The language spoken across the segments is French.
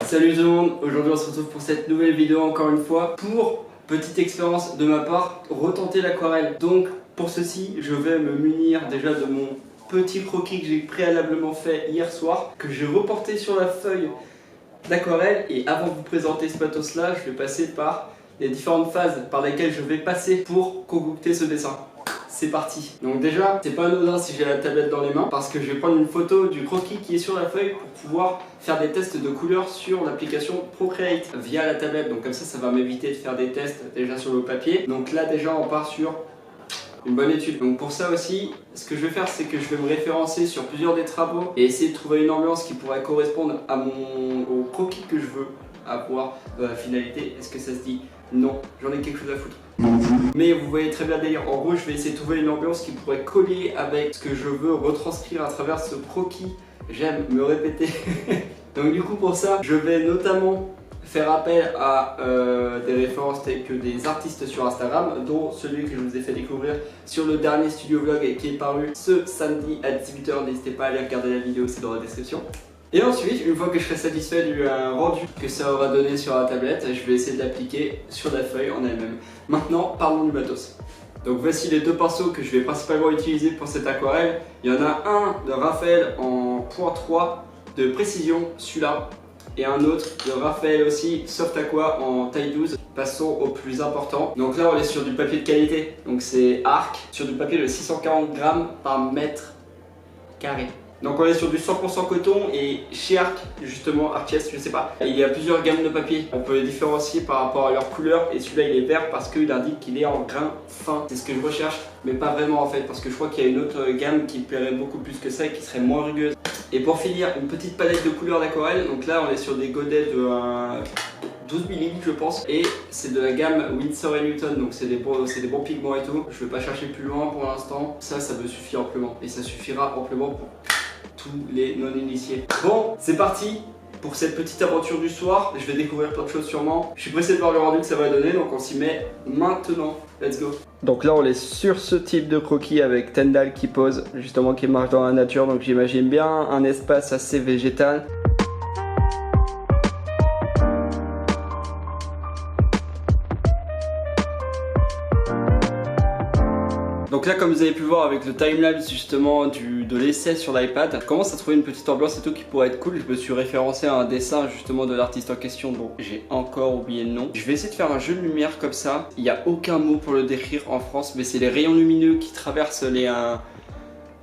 Salut tout le monde, aujourd'hui on se retrouve pour cette nouvelle vidéo encore une fois pour, petite expérience de ma part, retenter l'aquarelle. Donc pour ceci je vais me munir déjà de mon petit croquis que j'ai préalablement fait hier soir, que j'ai reporté sur la feuille d'aquarelle. Et avant de vous présenter ce matos là, je vais passer par les différentes phases par lesquelles je vais passer pour concocter ce dessin. C'est parti. Donc déjà, c'est pas anodin si j'ai la tablette dans les mains, parce que je vais prendre une photo du croquis qui est sur la feuille pour pouvoir faire des tests de couleurs sur l'application Procreate via la tablette. Donc comme ça va m'éviter de faire des tests déjà sur le papier. Donc là déjà on part sur une bonne étude. Donc pour ça aussi, ce que je vais faire, c'est que je vais me référencer sur plusieurs des travaux et essayer de trouver une ambiance qui pourrait correspondre à au croquis que je veux avoir dans la finalité. Est-ce que ça se dit? Non, j'en ai quelque chose à foutre. Mais vous voyez très bien le délire. En gros, je vais essayer de trouver une ambiance qui pourrait coller avec ce que je veux retranscrire à travers ce croquis. J'aime me répéter. Donc du coup pour ça, je vais notamment faire appel à des références telles que des artistes sur Instagram, dont celui que je vous ai fait découvrir sur le dernier studio vlog et qui est paru ce samedi à 18 h. N'hésitez pas à aller regarder la vidéo, c'est dans la description. Et ensuite, une fois que je serai satisfait du rendu que ça aura donné sur la tablette, je vais essayer de l'appliquer sur la feuille en elle-même. Maintenant, parlons du matos. Donc voici les deux pinceaux que je vais principalement utiliser pour cette aquarelle. Il y en a un de Raphaël en .3 de précision, celui-là, et un autre de Raphaël aussi, Soft Aqua en taille 12. Passons au plus important. Donc là on est sur du papier de qualité, donc c'est Arc, sur du papier de 640 grammes par mètre carré. Donc on est sur du 100% coton, et chez Arc, justement, Arches, je sais pas, il y a plusieurs gammes de papier. On peut les différencier par rapport à leur couleur, et celui-là il est vert parce qu'il indique qu'il est en grain fin. C'est ce que je recherche, mais pas vraiment en fait, parce que je crois qu'il y a une autre gamme qui me plairait beaucoup plus que ça et qui serait moins rugueuse. Et pour finir, une petite palette de couleurs d'aquarelle. Donc là on est sur des godets de 12 ml je pense, et c'est de la gamme Winsor & Newton, donc c'est des bons pigments et tout. Je vais pas chercher plus loin pour l'instant, ça me suffit amplement, et ça suffira amplement pour tous les non-initiés. Bon, c'est parti pour cette petite aventure du soir. Je vais découvrir plein de choses sûrement. Je suis pressé de voir le rendu que ça va donner, donc on s'y met maintenant. Let's go. Donc là on est sur ce type de croquis avec Tendal qui pose, justement qui marche dans la nature, donc j'imagine bien un espace assez végétal. Donc là, comme vous avez pu voir avec le timelapse justement de l'essai sur l'iPad, je commence à trouver une petite ambiance et tout qui pourrait être cool. Je me suis référencé à un dessin justement de l'artiste en question dont j'ai encore oublié le nom. Je vais essayer de faire un jeu de lumière comme ça. Il n'y a aucun mot pour le décrire en France, mais c'est les rayons lumineux qui traversent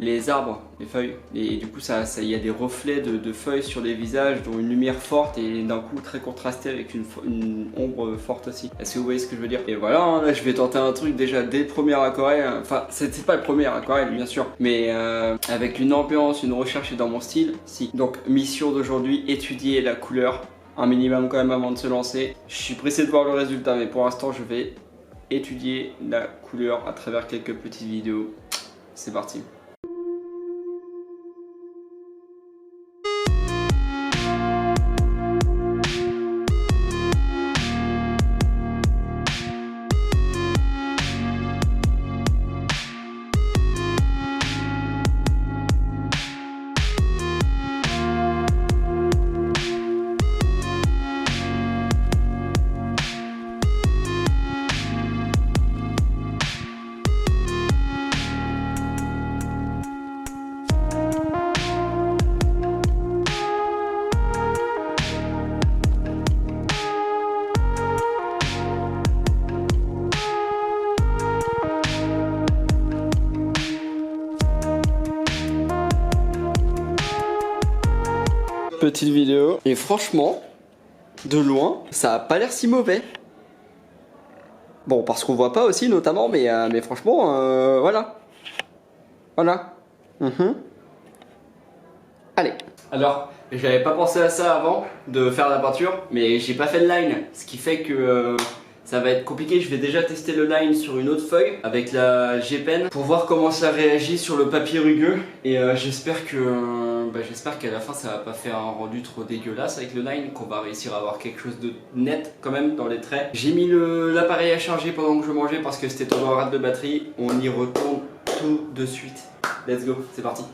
les arbres, les feuilles, et du coup il y a des reflets de feuilles sur les visages, dont une lumière forte et d'un coup très contrastée avec une ombre forte aussi. Est-ce que vous voyez ce que je veux dire? Et voilà, hein, là je vais tenter un truc déjà dès le premier aquarelle, enfin c'est pas le premier aquarelle bien sûr, mais avec une ambiance, une recherche et dans mon style, si. Donc mission d'aujourd'hui, étudier la couleur, un minimum quand même avant de se lancer. Je suis pressé de voir le résultat, mais pour l'instant je vais étudier la couleur à travers quelques petites vidéos. C'est parti. Petite vidéo, et franchement de loin ça a pas l'air si mauvais. Bon, parce qu'on voit pas aussi notamment, mais franchement voilà. Allez, alors j'avais pas pensé à ça avant de faire la peinture, mais j'ai pas fait de line, ce qui fait que ça va être compliqué. Je vais déjà tester le line sur une autre feuille avec la G-Pen pour voir comment ça réagit sur le papier rugueux, et j'espère qu'à la fin ça va pas faire un rendu trop dégueulasse avec le line, qu'on va réussir à avoir quelque chose de net quand même dans les traits. J'ai mis l'appareil à charger pendant que je mangeais parce que c'était tombé en rate de batterie. On y retourne tout de suite. Let's go, c'est parti.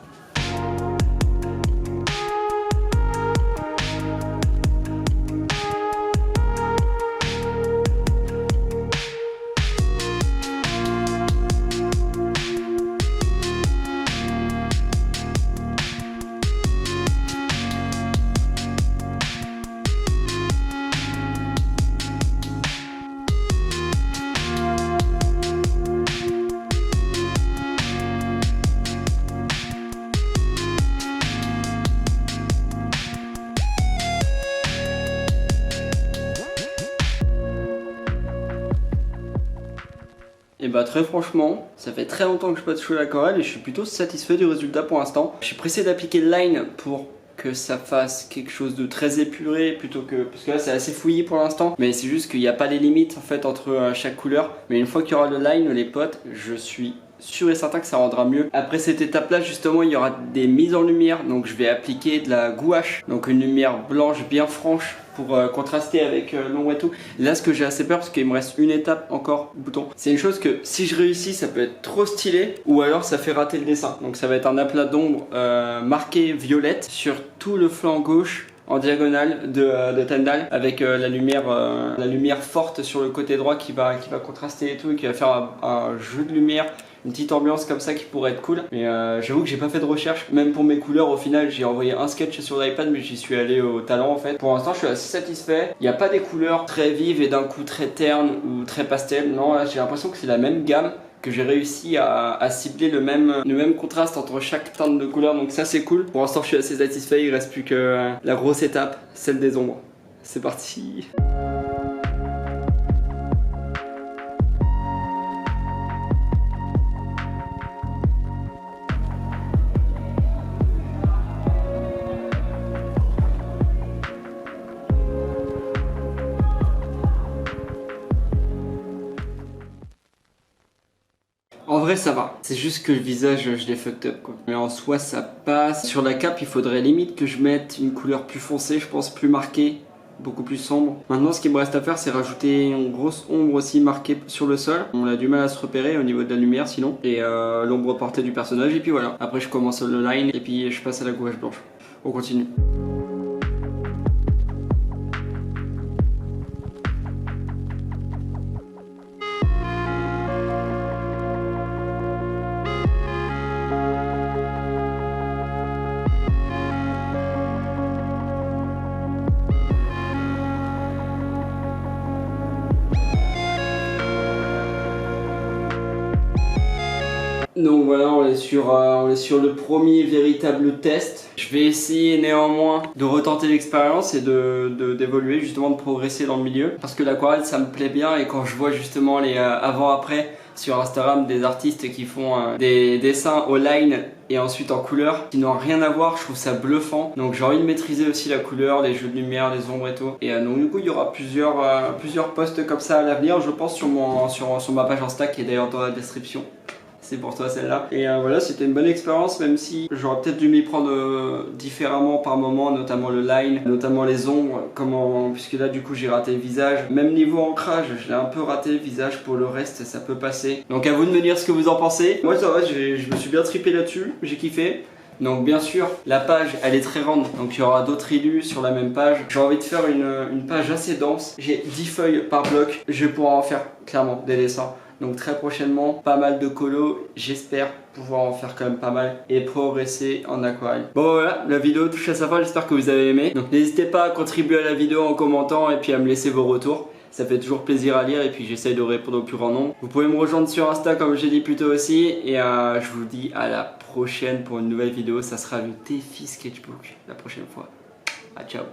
Et bah très franchement, ça fait très longtemps que je patche l'aquarelle et je suis plutôt satisfait du résultat pour l'instant. Je suis pressé d'appliquer le line pour que ça fasse quelque chose de très épuré plutôt que... Parce que là c'est assez fouillis pour l'instant, mais c'est juste qu'il n'y a pas les limites en fait entre chaque couleur. Mais une fois qu'il y aura le line, les potes, je suis sûr et certain que ça rendra mieux. Après cette étape là justement il y aura des mises en lumière, donc je vais appliquer de la gouache, donc une lumière blanche bien franche pour contraster avec l'ombre et tout. Là ce que j'ai assez peur, parce qu'il me reste une étape encore, bouton, c'est une chose que si je réussis ça peut être trop stylé ou alors ça fait rater le dessin. Donc ça va être un aplat d'ombre marqué violette sur tout le flanc gauche en diagonale de Tendal, avec la lumière forte sur le côté droit qui va contraster et tout, et qui va faire un jeu de lumière, une petite ambiance comme ça qui pourrait être cool. Mais j'avoue que j'ai pas fait de recherche, même pour mes couleurs. Au final j'ai envoyé un sketch sur l'iPad, mais j'y suis allé au talent en fait. Pour l'instant je suis assez satisfait. Il n'y a pas des couleurs très vives et d'un coup très ternes ou très pastel. Non, là j'ai l'impression que c'est la même gamme, que j'ai réussi à cibler le même contraste entre chaque teinte de couleur, donc ça c'est cool. Pour l'instant je suis assez satisfait, il reste plus que la grosse étape, celle des ombres. C'est parti. En vrai ça va, c'est juste que le visage je l'ai fucked up quoi. Mais en soi ça passe. Sur la cape il faudrait limite que je mette une couleur plus foncée, je pense plus marquée, beaucoup plus sombre. Maintenant ce qu'il me reste à faire c'est rajouter une grosse ombre aussi marquée sur le sol. On a du mal à se repérer au niveau de la lumière sinon. Et l'ombre portée du personnage et puis voilà. Après je commence le line et puis je passe à la gouache blanche. On continue. Donc voilà, on est sur le premier véritable test. Je vais essayer néanmoins de retenter l'expérience et d'évoluer, justement de progresser dans le milieu. Parce que l'aquarelle ça me plaît bien, et quand je vois justement les avant-après sur Instagram des artistes qui font des dessins au line et ensuite en couleur qui n'ont rien à voir, je trouve ça bluffant. Donc j'ai envie de maîtriser aussi la couleur, les jeux de lumière, les ombres et tout. Et donc du coup il y aura plusieurs posts comme ça à l'avenir, je pense, sur ma page Insta qui est d'ailleurs dans la description. C'est pour toi celle-là. Et voilà, c'était une bonne expérience, même si j'aurais peut-être dû m'y prendre différemment par moment, notamment le line, notamment les ombres, puisque là du coup j'ai raté le visage. Même niveau ancrage, je l'ai un peu raté le visage, pour le reste ça peut passer. Donc à vous de me dire ce que vous en pensez. Moi ça va, je me suis bien trippé là-dessus, j'ai kiffé. Donc bien sûr, la page elle est très grande, donc il y aura d'autres élus sur la même page. J'ai envie de faire une page assez dense. J'ai 10 feuilles par bloc, je vais pouvoir en faire clairement des dessins. Donc très prochainement, pas mal de colos, j'espère pouvoir en faire quand même pas mal et progresser en aquarelle. Bon voilà, la vidéo touche à sa fin, j'espère que vous avez aimé. Donc n'hésitez pas à contribuer à la vidéo en commentant et puis à me laisser vos retours. Ça fait toujours plaisir à lire et puis j'essaye de répondre au plus grand nombre. Vous pouvez me rejoindre sur Insta comme j'ai dit plus tôt aussi. Et je vous dis à la prochaine pour une nouvelle vidéo. Ça sera le défi sketchbook la prochaine fois. Ah, ciao.